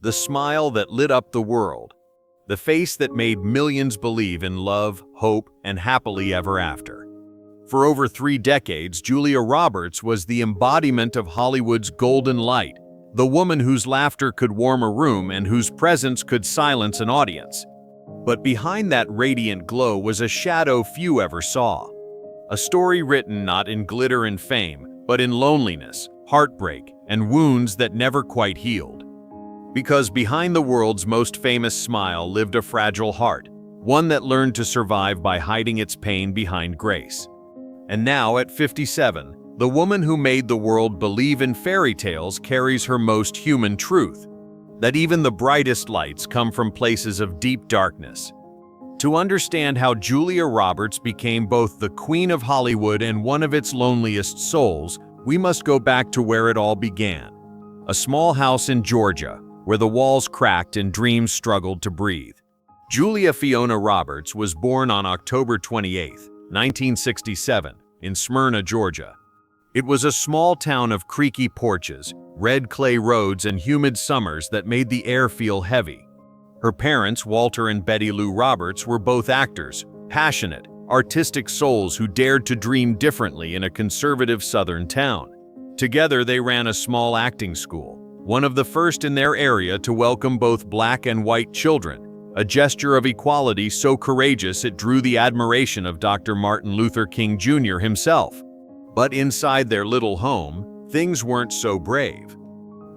the smile that lit up the world, the face that made millions believe in love, hope, and happily ever after. For over 3 decades, Julia Roberts was the embodiment of Hollywood's golden light, the woman whose laughter could warm a room and whose presence could silence an audience. But behind that radiant glow was a shadow few ever saw. A story written not in glitter and fame, but in loneliness, heartbreak, and wounds that never quite healed. Because behind the world's most famous smile lived a fragile heart, one that learned to survive by hiding its pain behind grace. And now, at 57, the woman who made the world believe in fairy tales carries her most human truth, that even the brightest lights come from places of deep darkness. To understand how Julia Roberts became both the queen of Hollywood and one of its loneliest souls, we must go back to where it all began. A small house in Georgia, where the walls cracked and dreams struggled to breathe. Julia Fiona Roberts was born on October 28, 1967, in Smyrna, Georgia. It was a small town of creaky porches, red clay roads, and humid summers that made the air feel heavy. Her parents, Walter and Betty Lou Roberts, were both actors, passionate, artistic souls who dared to dream differently in a conservative southern town. Together they ran a small acting school, one of the first in their area to welcome both black and white children, a gesture of equality so courageous it drew the admiration of Dr. Martin Luther King Jr. himself. But inside their little home, things weren't so brave.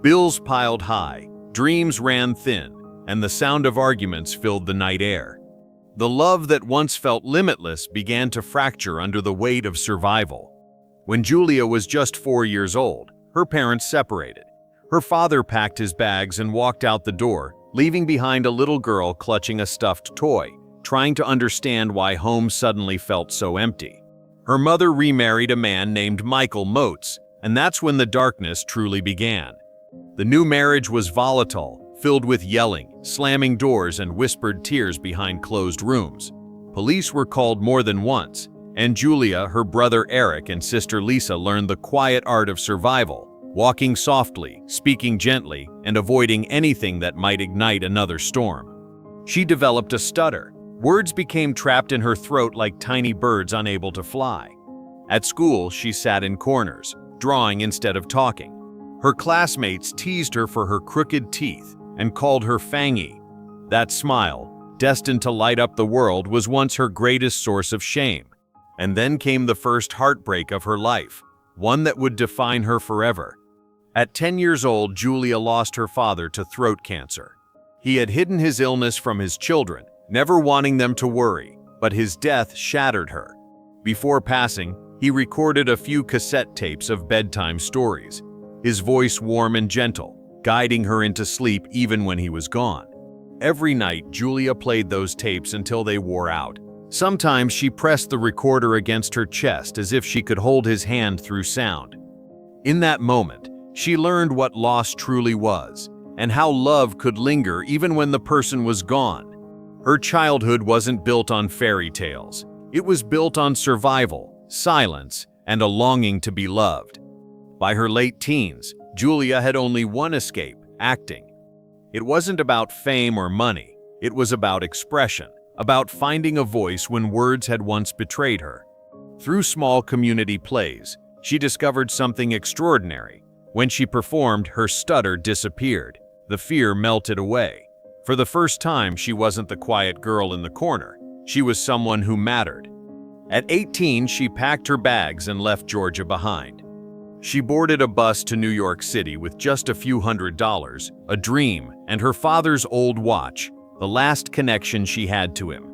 Bills piled high, dreams ran thin, and the sound of arguments filled the night air. The love that once felt limitless began to fracture under the weight of survival. When Julia was just 4 years old, her parents separated. Her father packed his bags and walked out the door, leaving behind a little girl clutching a stuffed toy, trying to understand why home suddenly felt so empty. Her mother remarried a man named Michael Moats, and that's when the darkness truly began. The new marriage was volatile, filled with yelling, slamming doors, and whispered tears behind closed rooms. Police were called more than once, and Julia, her brother Eric, and sister Lisa learned the quiet art of survival, walking softly, speaking gently, and avoiding anything that might ignite another storm. She developed a stutter. Words became trapped in her throat like tiny birds unable to fly. At school, she sat in corners, drawing instead of talking. Her classmates teased her for her crooked teeth and called her fangy. That smile, destined to light up the world, was once her greatest source of shame. And then came the first heartbreak of her life, one that would define her forever. At 10 years old, Julia lost her father to throat cancer. He had hidden his illness from his children, never wanting them to worry, but his death shattered her. Before passing, he recorded a few cassette tapes of bedtime stories, his voice warm and gentle, guiding her into sleep even when he was gone. Every night, Julia played those tapes until they wore out. Sometimes she pressed the recorder against her chest as if she could hold his hand through sound. In that moment, she learned what loss truly was, and how love could linger even when the person was gone. Her childhood wasn't built on fairy tales. It was built on survival, silence, and a longing to be loved. By her late teens, Julia had only one escape: acting. It wasn't about fame or money. It was about expression, about finding a voice when words had once betrayed her. Through small community plays, she discovered something extraordinary. When she performed, her stutter disappeared. The fear melted away. For the first time, she wasn't the quiet girl in the corner. She was someone who mattered. At 18, she packed her bags and left Georgia behind. She boarded a bus to New York City with just a few $100s, a dream, and her father's old watch, the last connection she had to him.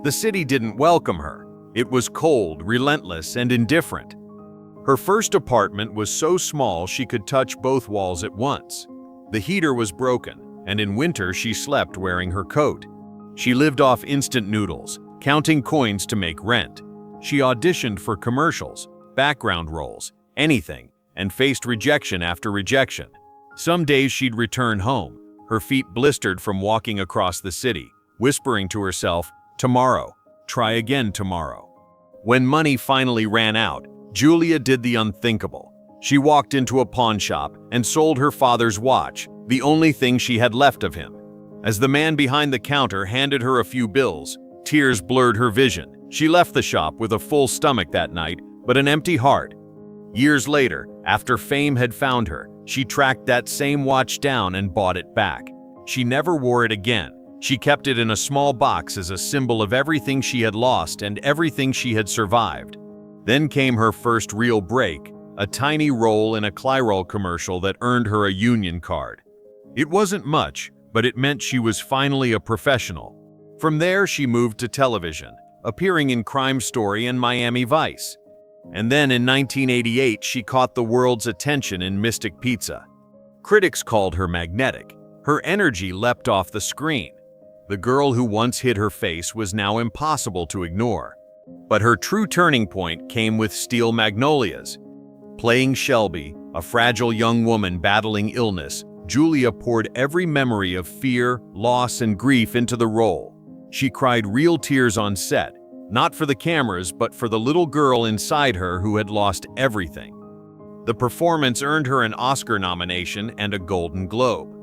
The city didn't welcome her. It was cold, relentless, and indifferent. Her first apartment was so small she could touch both walls at once. The heater was broken, and in winter she slept wearing her coat. She lived off instant noodles, counting coins to make rent. She auditioned for commercials, background roles, anything, and faced rejection after rejection. Some days she'd return home, her feet blistered from walking across the city, whispering to herself, "Tomorrow, try again tomorrow." When money finally ran out, Julia did the unthinkable. She walked into a pawn shop and sold her father's watch, the only thing she had left of him. As the man behind the counter handed her a few bills, tears blurred her vision. She left the shop with a full stomach that night, but an empty heart. Years later, after fame had found her, she tracked that same watch down and bought it back. She never wore it again. She kept it in a small box as a symbol of everything she had lost and everything she had survived. Then came her first real break, a tiny role in a Clairol commercial that earned her a union card. It wasn't much, but it meant she was finally a professional. From there, she moved to television, appearing in Crime Story and Miami Vice. And then in 1988, she caught the world's attention in Mystic Pizza. Critics called her magnetic. Her energy leapt off the screen. The girl who once hid her face was now impossible to ignore. But her true turning point came with Steel Magnolias. Playing Shelby, a fragile young woman battling illness, Julia poured every memory of fear, loss, and grief into the role. She cried real tears on set, not for the cameras, but for the little girl inside her who had lost everything. The performance earned her an Oscar nomination and a Golden Globe.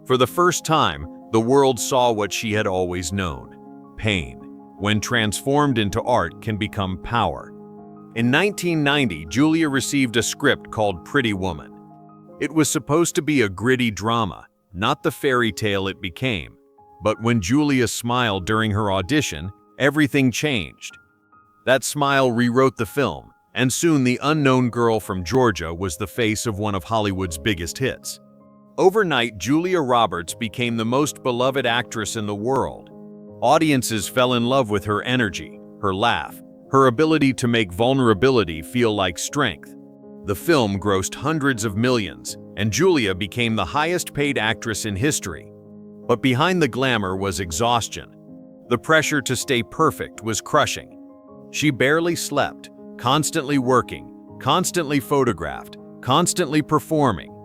For the first time, the world saw what she had always known: pain, when transformed into art, can become power. In 1990, Julia received a script called Pretty Woman. It was supposed to be a gritty drama, not the fairy tale it became. But when Julia smiled during her audition, everything changed. That smile rewrote the film, and soon the unknown girl from Georgia was the face of one of Hollywood's biggest hits. Overnight, Julia Roberts became the most beloved actress in the world. Audiences fell in love with her energy, her laugh, her ability to make vulnerability feel like strength. The film grossed hundreds of millions, and Julia became the highest-paid actress in history. But behind the glamour was exhaustion. The pressure to stay perfect was crushing. She barely slept, constantly working, constantly photographed, constantly performing.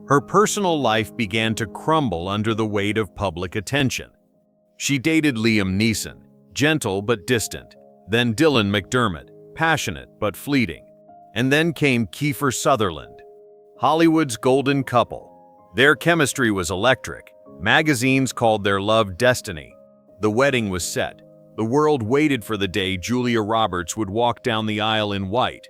Her personal life began to crumble under the weight of public attention. She dated Liam Neeson, gentle but distant, then Dylan McDermott, passionate but fleeting. And then came Kiefer Sutherland, Hollywood's golden couple. Their chemistry was electric. Magazines called their love destiny. The wedding was set. The world waited for the day Julia Roberts would walk down the aisle in white.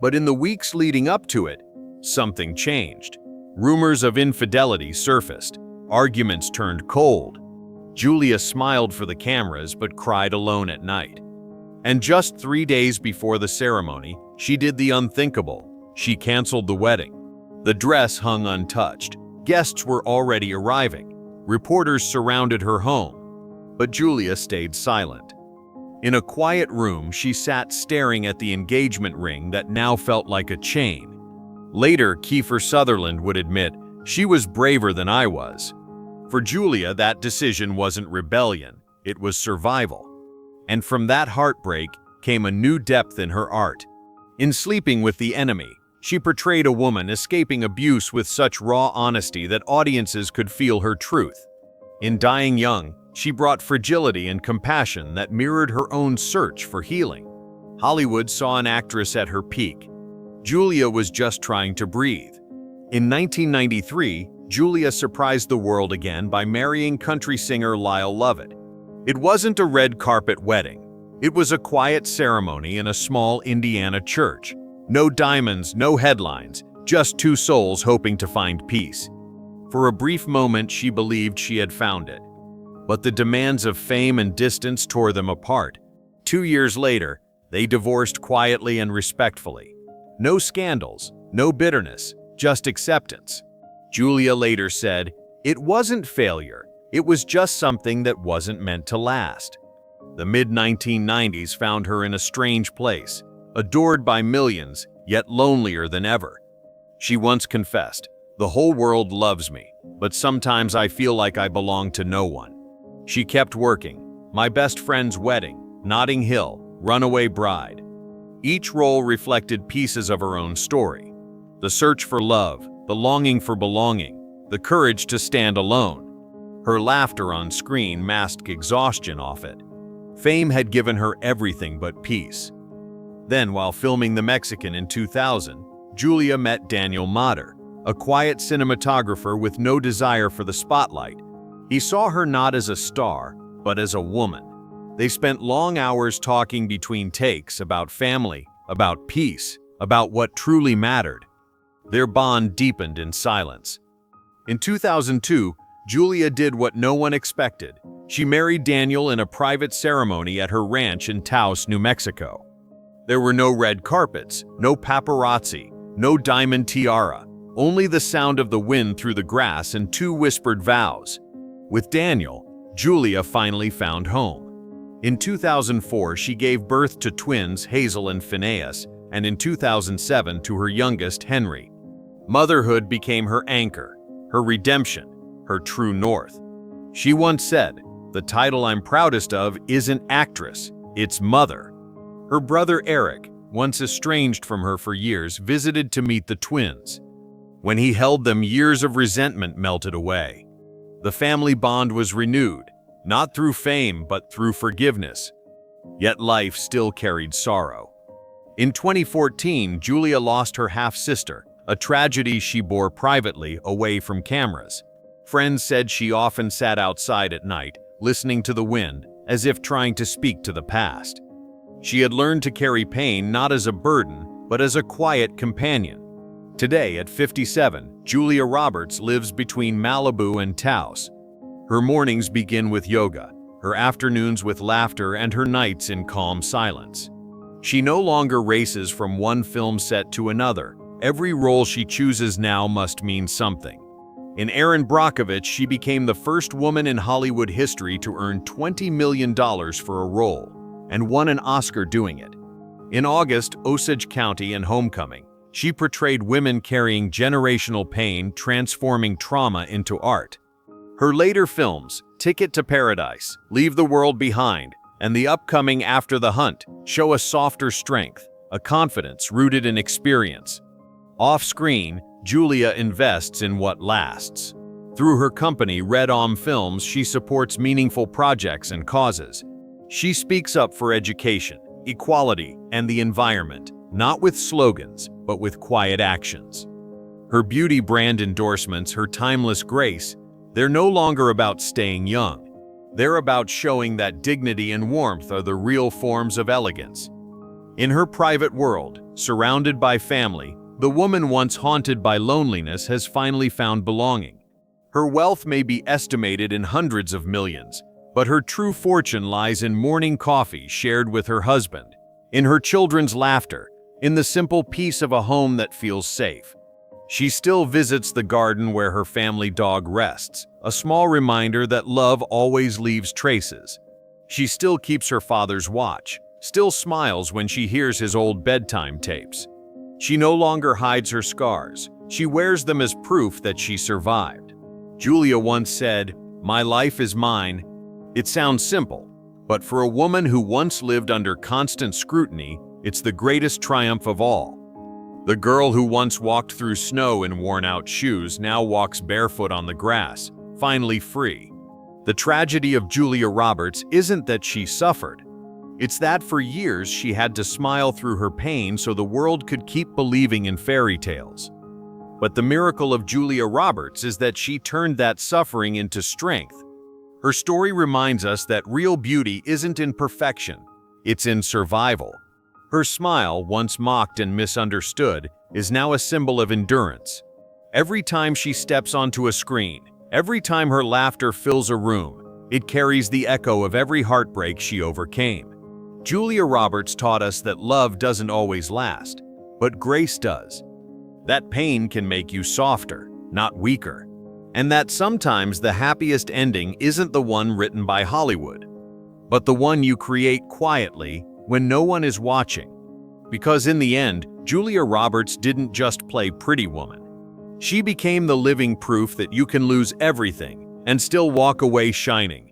But in the weeks leading up to it, something changed. Rumors of infidelity surfaced. Arguments turned cold. Julia smiled for the cameras but cried alone at night. And just 3 days before the ceremony, she did the unthinkable. She canceled the wedding. The dress hung untouched. Guests were already arriving. Reporters surrounded her home. But Julia stayed silent. In a quiet room, she sat staring at the engagement ring that now felt like a chain. Later, Kiefer Sutherland would admit, "She was braver than I was." For Julia, that decision wasn't rebellion, it was survival. And from that heartbreak came a new depth in her art. In Sleeping with the Enemy, she portrayed a woman escaping abuse with such raw honesty that audiences could feel her truth. In Dying Young, she brought fragility and compassion that mirrored her own search for healing. Hollywood saw an actress at her peak. Julia was just trying to breathe. In 1993, Julia surprised the world again by marrying country singer Lyle Lovett. It wasn't a red carpet wedding. It was a quiet ceremony in a small Indiana church. No diamonds, no headlines, just two souls hoping to find peace. For a brief moment, she believed she had found it. But the demands of fame and distance tore them apart. 2 years later, they divorced quietly and respectfully. No scandals, no bitterness, just acceptance. Julia later said, "It wasn't failure. It was just something that wasn't meant to last." The mid-1990s found her in a strange place, adored by millions, yet lonelier than ever. She once confessed, "The whole world loves me, but sometimes I feel like I belong to no one." She kept working. My Best Friend's Wedding, Notting Hill, Runaway Bride. Each role reflected pieces of her own story. The search for love, the longing for belonging, the courage to stand alone. Her laughter on screen masked exhaustion off it. Fame had given her everything but peace. Then, while filming The Mexican in 2000, Julia met Daniel Mater, a quiet cinematographer with no desire for the spotlight. He saw her not as a star, but as a woman. They spent long hours talking between takes about family, about peace, about what truly mattered. Their bond deepened in silence. In 2002, Julia did what no one expected. She married Daniel in a private ceremony at her ranch in Taos, New Mexico. There were no red carpets, no paparazzi, no diamond tiara, only the sound of the wind through the grass and 2 whispered vows. With Daniel, Julia finally found home. In 2004, she gave birth to twins Hazel and Phineas, and in 2007 to her youngest, Henry. Motherhood became her anchor, her redemption, her true north. She once said, "The title I'm proudest of isn't actress, it's mother." Her brother Eric, once estranged from her for years, visited to meet the twins. When he held them, years of resentment melted away. The family bond was renewed, not through fame but through forgiveness. Yet life still carried sorrow. In 2014, Julia lost her half-sister, a tragedy she bore privately, away from cameras. Friends said she often sat outside at night, listening to the wind, as if trying to speak to the past. She had learned to carry pain not as a burden, but as a quiet companion. Today, at 57, Julia Roberts lives between Malibu and Taos. Her mornings begin with yoga, her afternoons with laughter, and her nights in calm silence. She no longer races from one film set to another. Every role she chooses now must mean something. In Erin Brockovich, she became the first woman in Hollywood history to earn $20 million for a role, and won an Oscar doing it. In August, Osage County and Homecoming, she portrayed women carrying generational pain, transforming trauma into art. Her later films, Ticket to Paradise, Leave the World Behind, and the upcoming After the Hunt, show a softer strength, a confidence rooted in experience. Off-screen, Julia invests in what lasts. Through her company, Red Om Films, she supports meaningful projects and causes. She speaks up for education, equality, and the environment, not with slogans, but with quiet actions. Her beauty brand endorsements, her timeless grace, they're no longer about staying young. They're about showing that dignity and warmth are the real forms of elegance. In her private world, surrounded by family, the woman once haunted by loneliness has finally found belonging. Her wealth may be estimated in hundreds of millions, but her true fortune lies in morning coffee shared with her husband, in her children's laughter, in the simple peace of a home that feels safe. She still visits the garden where her family dog rests, a small reminder that love always leaves traces. She still keeps her father's watch, still smiles when she hears his old bedtime tapes. She no longer hides her scars. She wears them as proof that she survived. Julia once said, "My life is mine." It sounds simple, but for a woman who once lived under constant scrutiny, it's the greatest triumph of all. The girl who once walked through snow in worn-out shoes now walks barefoot on the grass, finally free. The tragedy of Julia Roberts isn't that she suffered. It's that for years she had to smile through her pain so the world could keep believing in fairy tales. But the miracle of Julia Roberts is that she turned that suffering into strength. Her story reminds us that real beauty isn't in perfection, it's in survival. Her smile, once mocked and misunderstood, is now a symbol of endurance. Every time she steps onto a screen, every time her laughter fills a room, it carries the echo of every heartbreak she overcame. Julia Roberts taught us that love doesn't always last, but grace does. That pain can make you softer, not weaker. And that sometimes the happiest ending isn't the one written by Hollywood, but the one you create quietly when no one is watching. Because in the end, Julia Roberts didn't just play Pretty Woman. She became the living proof that you can lose everything and still walk away shining.